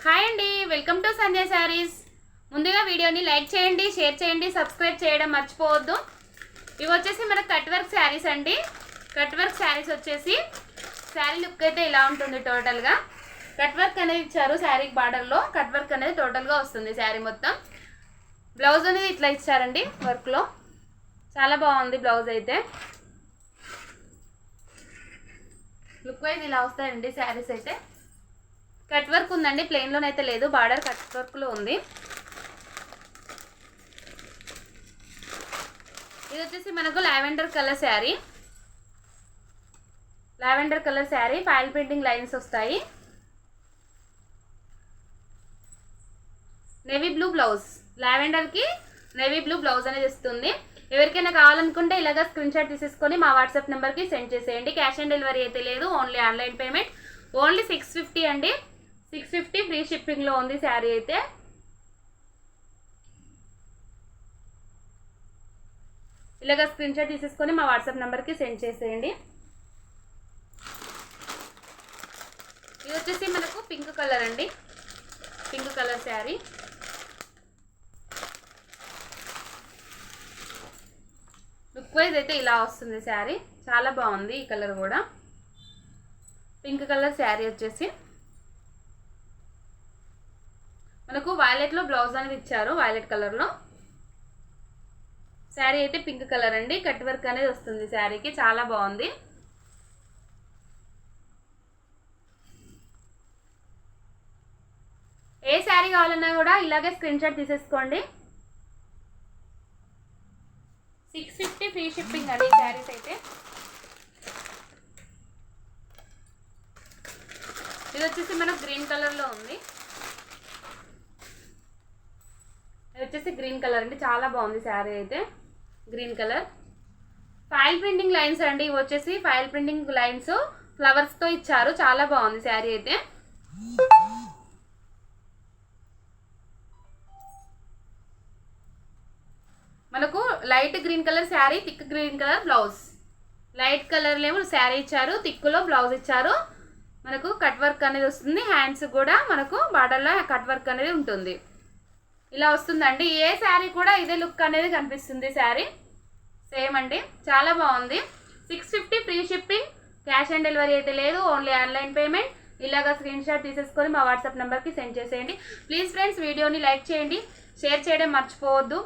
Hi అండి, welcome to సంధ్య శారీస్. ముందుగా వీడియోని లైక్ చేయండి, షేర్ చేయండి, సబ్స్క్రైబ్ చేయడం మర్చిపోవద్దు. ఇవి వచ్చేసి మన కట్ వర్క్ శారీస్ అండి. కట్ వర్క్ శారీస్ వచ్చేసి శారీ లుక్ అయితే ఇలా ఉంటుంది. టోటల్గా కట్ వర్క్ అనేది ఇచ్చారు. శారీకి బార్డర్లో కట్ వర్క్ అనేది టోటల్గా వస్తుంది. శారీ మొత్తం బ్లౌజ్ అనేది ఇట్లా ఇచ్చారండి. వర్క్లో చాలా బాగుంది. బ్లౌజ్ అయితే లుక్ వైజ్ ఇలా వస్తాయండి. శారీస్ అయితే కట్ వర్క్ ఉందండి, ప్లెయిన్లోనైతే లేదు, బార్డర్ కట్ వర్క్లో ఉంది. ఇది వచ్చేసి మనకు lavender colour sari. Lavender colour sari, file printing lines వస్తాయి. నేవీ బ్లూ బ్లౌజ్, లావెండర్కి నేవీ బ్లూ బ్లౌజ్ అనేది వస్తుంది. ఎవరికైనా కావాలనుకుంటే ఇలాగా స్క్రీన్ షాట్ తీసేసుకొని మా వాట్సాప్ నెంబర్కి సెండ్ చేసేయండి. క్యాష్ ఆన్ డెలివరీ అయితే లేదు, ఓన్లీ ఆన్లైన్ పేమెంట్. ఓన్లీ 650 అండి, 650 ఫ్రీ షిప్పింగ్లో ఉంది శారీ అయితే. ఇలాగా స్క్రీన్ షాట్ తీసేసుకొని మా వాట్సాప్ నెంబర్కి సెండ్ చేసేయండి. ఇది వచ్చేసి మనకు పింక్ కలర్ అండి, pink colour sari. Look wise అయితే ఇలా వస్తుంది శారీ, చాలా బాగుంది. ఈ కలర్ కూడా పింక్ కలర్ శారీ వచ్చేసి మనకు వైలెట్లో బ్లౌజ్ అనేది ఇచ్చారు. వైలెట్ కలర్లో శారీ అయితే పింక్ కలర్ అండి. కట్ వర్క్ అనేది వస్తుంది శారీకి, చాలా బాగుంది. ఏ శారీ కావాలన్నా కూడా ఇలాగే స్క్రీన్ షాట్ తీసేసుకోండి. 650 ఫ్రీ షిప్పింగ్ అండి ఈ శారీస్ అయితే. ఇది వచ్చేసి మనకు గ్రీన్ కలర్లో ఉంది. ఇది వచ్చేసి గ్రీన్ కలర్ అండి, చాలా బాగుంది శారీ అయితే. Green colour file printing lines అండి. ఇవి వచ్చేసి ఫైల్ ప్రింటింగ్ లైన్స్ ఫ్లవర్స్తో ఇచ్చారు, చాలా బాగుంది శారీ అయితే. మనకు light green colour sari, thick green colour blouse. Light colour లేమో శారీ ఇచ్చారు, థిక్లో బ్లౌజ్ ఇచ్చారు. మనకు కట్ వర్క్ అనేది వస్తుంది. హ్యాండ్స్ కూడా మనకు బార్డర్లో కట్ వర్క్ అనేది ఉంటుంది. ఇలా వస్తుందండి. ఏ శారీ కూడా ఇదే లుక్ అనేది కనిపిస్తుంది. శారీ సేమ్ అండి, చాలా బాగుంది. 650 free shipping, cash on delivery అయితే లేదు, ఓన్లీ ఆన్లైన్ పేమెంట్. ఇలాగా స్క్రీన్ షాట్ తీసేసుకొని మా వాట్సాప్ నెంబర్కి సెండ్ చేసేయండి. ప్లీజ్ ఫ్రెండ్స్, వీడియోని లైక్ చేయండి, షేర్ చేయడం మర్చిపోవద్దు.